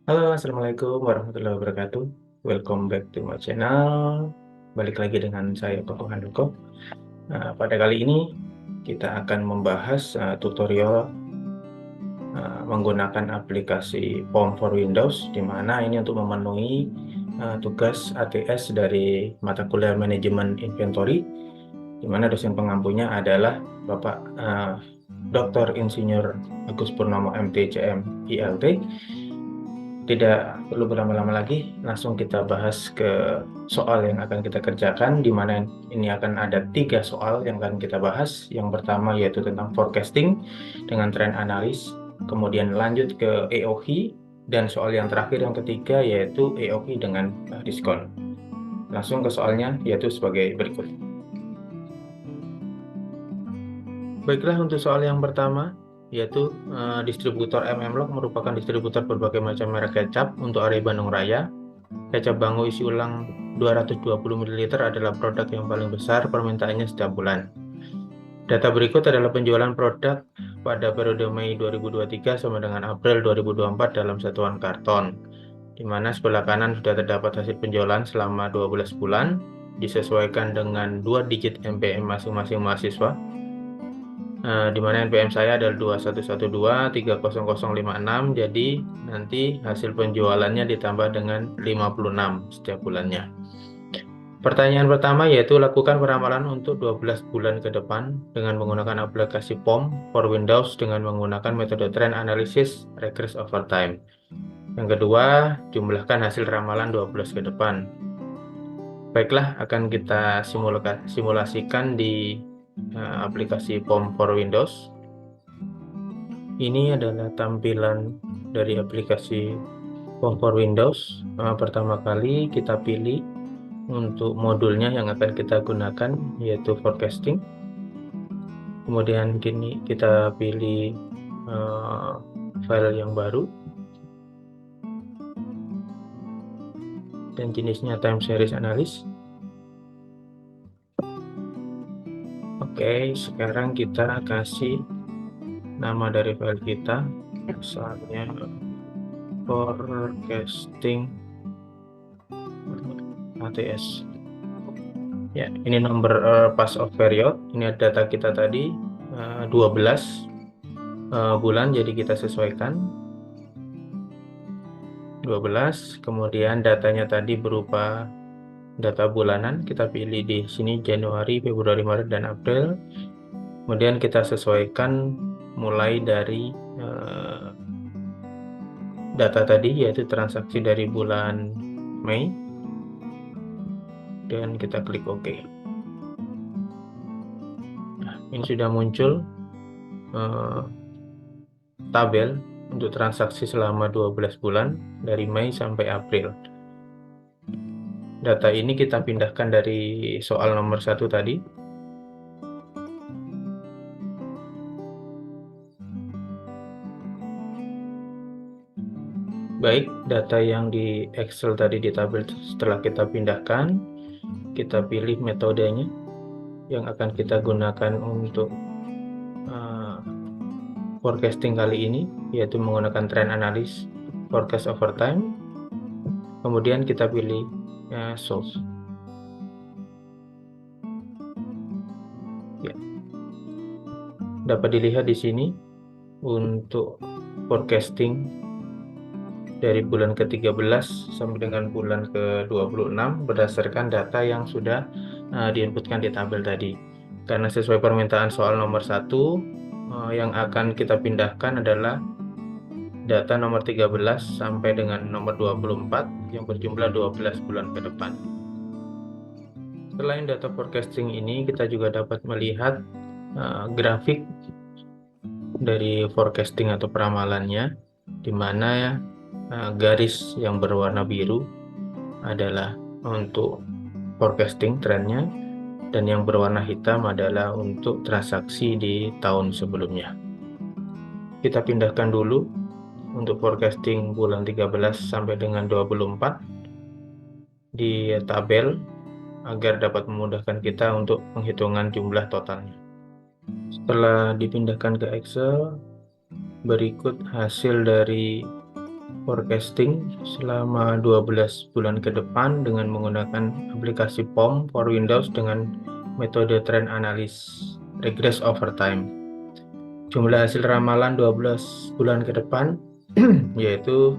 Halo, Assalamualaikum warahmatullahi wabarakatuh. Welcome back to my channel. Balik lagi dengan saya, Koko Handoko. Pada kali ini kita akan membahas tutorial menggunakan aplikasi POM for Windows, di mana ini untuk memenuhi tugas ATS dari mata kuliah Manajemen Inventory, di mana dosen pengampunya adalah Bapak Dr. Insinyur Agus Purnomo MT CM ILT. Tidak perlu berlama-lama lagi, langsung kita bahas ke soal yang akan kita kerjakan, di mana ini akan ada 3 soal yang akan kita bahas. Yang pertama yaitu tentang forecasting dengan trend analis, kemudian lanjut ke EOQ, dan soal yang terakhir yang ketiga yaitu EOQ dengan diskon. Langsung ke soalnya, yaitu sebagai berikut. Baiklah, untuk soal yang pertama, yaitu distributor MMLog merupakan distributor berbagai macam merek kecap untuk area Bandung Raya. Kecap Bango isi ulang 220 ml adalah produk yang paling besar permintaannya setiap bulan. Data berikut adalah penjualan produk pada periode Mei 2023 sama dengan April 2024 dalam satuan karton, di mana sebelah kanan sudah terdapat hasil penjualan selama 12 bulan, disesuaikan dengan 2 digit NPM masing-masing mahasiswa. Di mana NPM saya adalah 2112 30056, jadi nanti hasil penjualannya ditambah dengan 56 setiap bulannya. Pertanyaan pertama yaitu lakukan peramalan untuk 12 bulan ke depan dengan menggunakan aplikasi POM for Windows dengan menggunakan metode trend analysis regress over time. Yang kedua, jumlahkan hasil ramalan 12 ke depan. Baiklah, akan kita simulasikan di aplikasi POM for Windows. Ini adalah tampilan dari aplikasi POM for Windows. Pertama kali kita pilih untuk modulnya yang akan kita gunakan, yaitu forecasting. Kemudian kini kita pilih file yang baru dan jenisnya time series analysis. Oke, sekarang kita kasih nama dari file kita, misalnya forecasting ATS. Ya, ini nomor pass of period. Ini ada data kita tadi 12 bulan, jadi kita sesuaikan 12. Kemudian datanya tadi berupa data bulanan, kita pilih di sini Januari, Februari, Maret, dan April. Kemudian kita sesuaikan mulai dari data tadi, yaitu transaksi dari bulan Mei, dan kita klik OK. Nah, ini sudah muncul tabel untuk transaksi selama 12 bulan dari Mei sampai April. Data ini kita pindahkan dari soal nomor 1 tadi. Baik, data yang di Excel tadi di tabel setelah kita pindahkan, kita pilih metodenya yang akan kita gunakan untuk forecasting kali ini, yaitu menggunakan trend analysis forecast over time. Kemudian kita pilih source. Ya. Dapat dilihat di sini untuk forecasting dari bulan ke-13 sampai dengan bulan ke-26 berdasarkan data yang sudah diinputkan di tabel tadi. Karena sesuai permintaan soal nomor 1, yang akan kita pindahkan adalah data nomor 13 sampai dengan nomor 24 yang berjumlah 12 bulan ke depan. Selain data forecasting ini, kita juga dapat melihat grafik dari forecasting atau peramalannya, di mana garis yang berwarna biru adalah untuk forecasting trennya, dan yang berwarna hitam adalah untuk transaksi di tahun sebelumnya. Kita pindahkan dulu untuk forecasting bulan 13 sampai dengan 24 di tabel agar dapat memudahkan kita untuk penghitungan jumlah totalnya. Setelah dipindahkan ke Excel, berikut hasil dari forecasting selama 12 bulan ke depan dengan menggunakan aplikasi POM for Windows dengan metode trend analysis regress over time. Jumlah hasil ramalan 12 bulan ke depan yaitu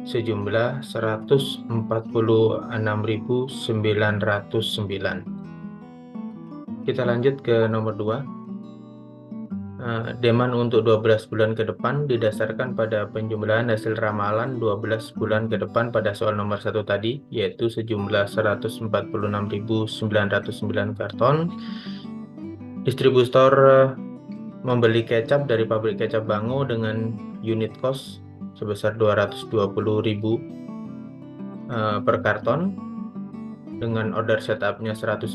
sejumlah 146.909. Kita lanjut ke nomor 2. Demand untuk 12 bulan ke depan didasarkan pada penjumlahan hasil ramalan 12 bulan ke depan pada soal nomor 1 tadi, yaitu sejumlah 146.909 karton. Distributor membeli kecap dari pabrik kecap Bango dengan unit cost sebesar 220.000 per karton, dengan order setupnya 100.000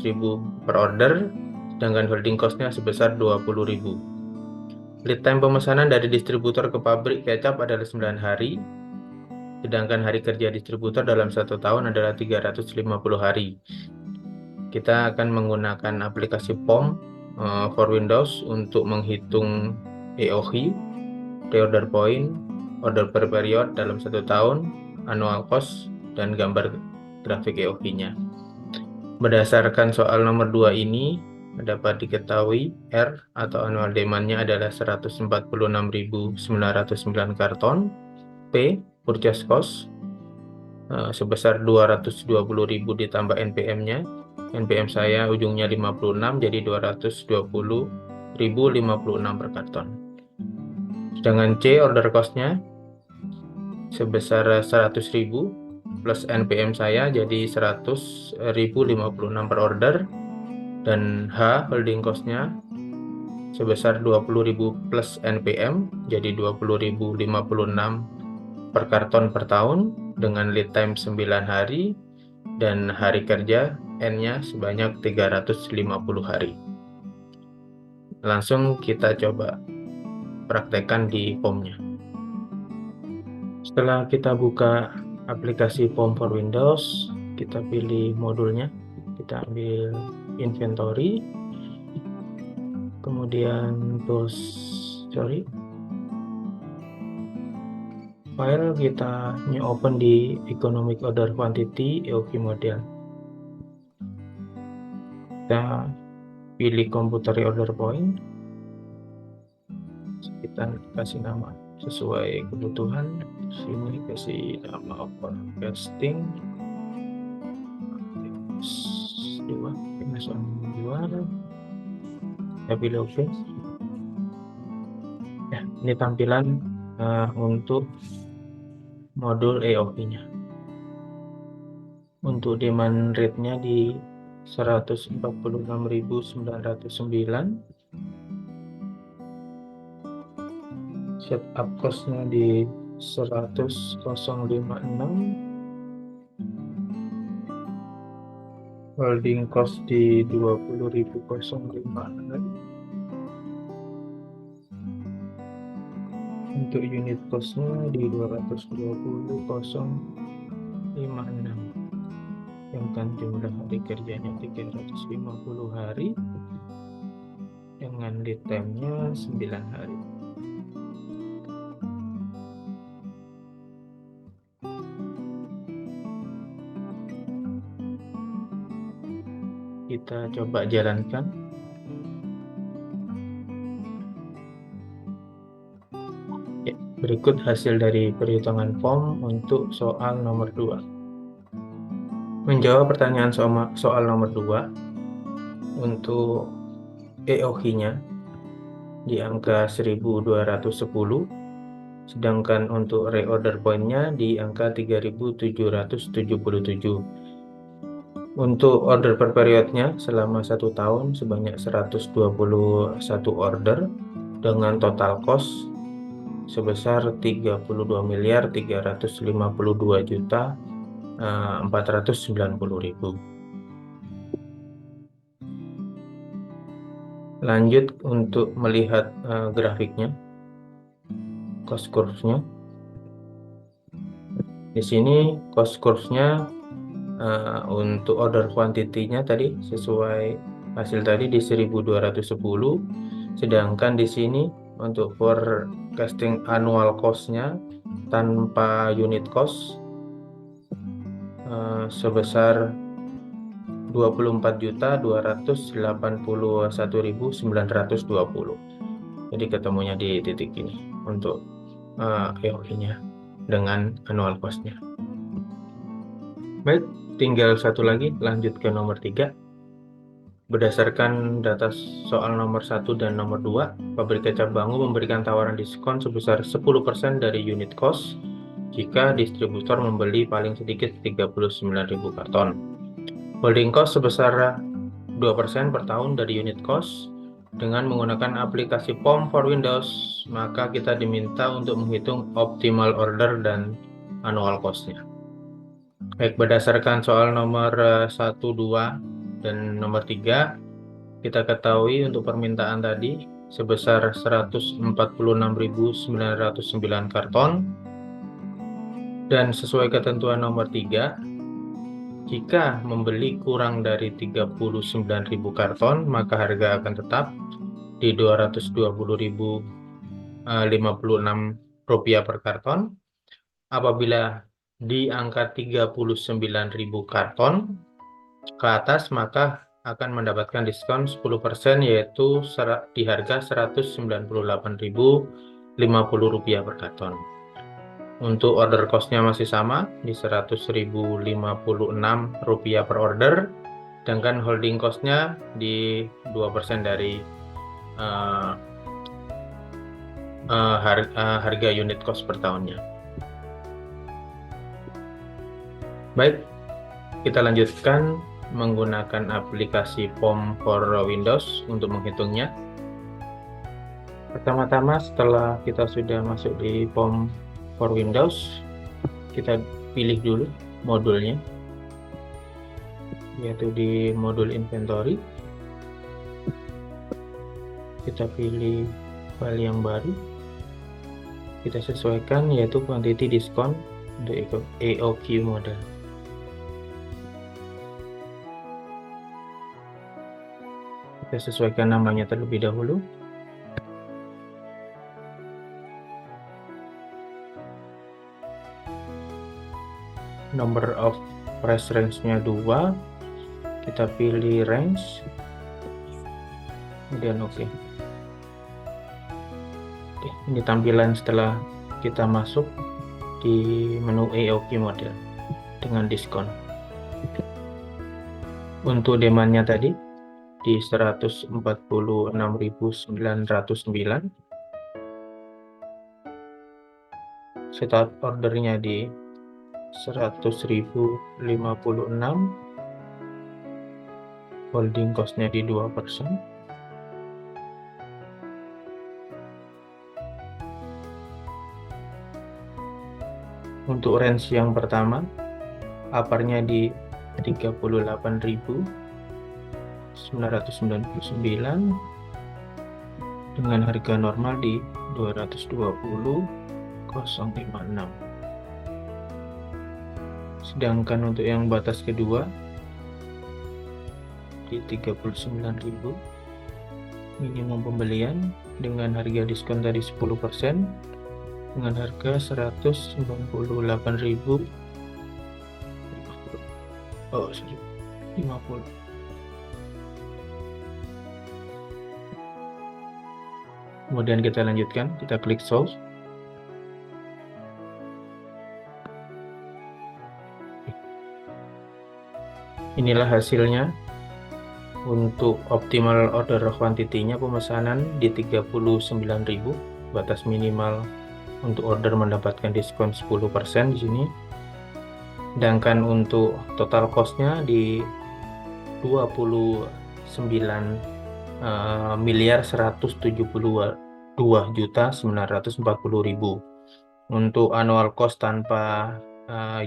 per order, sedangkan holding cost-nya sebesar 20.000. Lead time pemesanan dari distributor ke pabrik kecap adalah 9 hari, sedangkan hari kerja distributor dalam 1 tahun adalah 350 hari. Kita akan menggunakan aplikasi POM for Windows untuk menghitung EOH, reorder point, order per period dalam 1 tahun, annual cost, dan gambar grafik EOH-nya. Berdasarkan soal nomor 2 ini, dapat diketahui R atau annual demand-nya adalah 146.909 karton. P, purchase cost, sebesar 220.000 ditambah NPM-nya. NPM saya ujungnya 56, jadi 220.056 per karton. Sedangkan C, order cost-nya sebesar 100.000 plus NPM saya, jadi 100.056 per order. Dan H, holding cost-nya sebesar 20.000 plus NPM, jadi 20.056 per karton per tahun, dengan lead time 9 hari, dan hari kerja N-nya sebanyak 350 hari. Langsung kita coba praktekkan di POM-nya. Setelah kita buka aplikasi POM for Windows, kita pilih modulnya, kita ambil inventory, kemudian file kita new open di economic order quantity EOQ model. Kita pilih computer order point, kita kasih nama sesuai kebutuhan. Sini kasih nama forecasting 2. Saya pilih OK. Ya, ini tampilan untuk modul EOP-nya. Untuk demand rate-nya di 146.909. Setup cost-nya di 100.056. Holding cost di 20.005. Untuk unit cost-nya di 220.056. Yang kan jumlah hari kerjanya 350 hari dengan lead time-nya 9 hari. Kita coba jalankan. Ya, berikut hasil dari perhitungan POM untuk soal nomor 2. Menjawab pertanyaan soal nomor 2, untuk EOH-nya di angka 1210, sedangkan untuk reorder point-nya di angka 3777. Untuk order per periodnya selama 1 tahun sebanyak 121 order dengan total cost sebesar 32.352.490.000. Lanjut untuk melihat grafiknya, cost curve-nya. Di sini cost curve-nya untuk order quantity-nya tadi sesuai hasil tadi di 1210, sedangkan di sini untuk forecasting annual cost-nya tanpa unit cost sebesar 24.281.920. Jadi ketemunya di titik ini untuk EOQ-nya dengan annual cost-nya. Baik, tinggal satu lagi, lanjut ke nomor 3. Berdasarkan data soal nomor 1 dan nomor 2, pabrik kecap Bangu memberikan tawaran diskon sebesar 10% dari unit cost jika distributor membeli paling sedikit 39.000 karton. Holding cost sebesar 2% per tahun dari unit cost. Dengan menggunakan aplikasi POM for Windows, maka kita diminta untuk menghitung optimal order dan annual cost-nya. Baik, berdasarkan soal nomor 1, 2, dan nomor 3, kita ketahui untuk permintaan tadi sebesar 146.909 karton, dan sesuai ketentuan nomor 3, jika membeli kurang dari 39.000 karton, maka harga akan tetap di Rp220.056 per karton. Apabila di angka 39.000 karton ke atas, maka akan mendapatkan diskon 10%, yaitu di harga Rp198.050 per karton. Untuk order cost-nya masih sama di Rp100.056 per order, sedangkan holding cost-nya di 2% dari harga unit cost per tahunnya. Baik, kita lanjutkan menggunakan aplikasi POM for Windows untuk menghitungnya. Pertama-tama, setelah kita sudah masuk di POM for Windows, kita pilih dulu modulnya, yaitu di modul inventory. Kita pilih file yang baru, kita sesuaikan yaitu quantity diskon untuk EOQ model. Kita sesuaikan namanya terlebih dahulu. Number of price range-nya 2. Kita pilih range. Kemudian oke. Oke, ini tampilan setelah kita masuk di menu EOQ model dengan diskon. Untuk demand-nya tadi di 146.909, setup ordernya di 100.056, holding cost-nya di 2%. Untuk range yang pertama, uppernya di 38.999 dengan harga normal di 220.056. Sedangkan untuk yang batas kedua di 39.000 minimum pembelian dengan harga diskon tadi 10% dengan harga 198.050. Kemudian kita lanjutkan, kita klik solve. Inilah hasilnya. Untuk optimal order quantity-nya pemesanan di 39.000, batas minimal untuk order mendapatkan diskon 10% di sini. Sedangkan untuk total cost-nya di 29.172.940.000. Untuk annual cost tanpa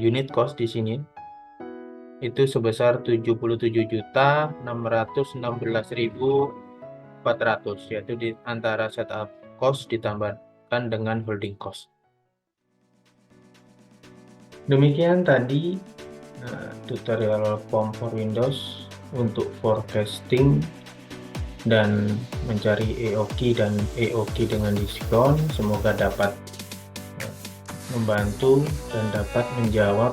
unit cost di sini itu sebesar 77.616.400, yaitu di antara setup cost ditambahkan dengan holding cost. Demikian tadi tutorial POM for Windows untuk forecasting dan mencari EOQ dan EOQ dengan diskon. Semoga dapat membantu dan dapat menjawab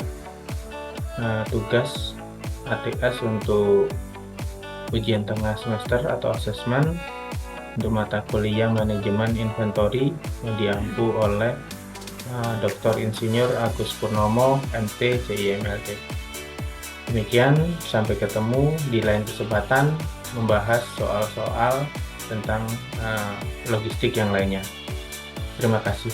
tugas ATS untuk ujian tengah semester atau asesmen untuk mata kuliah manajemen inventory yang diampu oleh Dr. Insinyur Agus Purnomo, MT, CIMLT. Demikian, sampai ketemu di lain kesempatan membahas soal-soal tentang logistik yang lainnya. Terima kasih.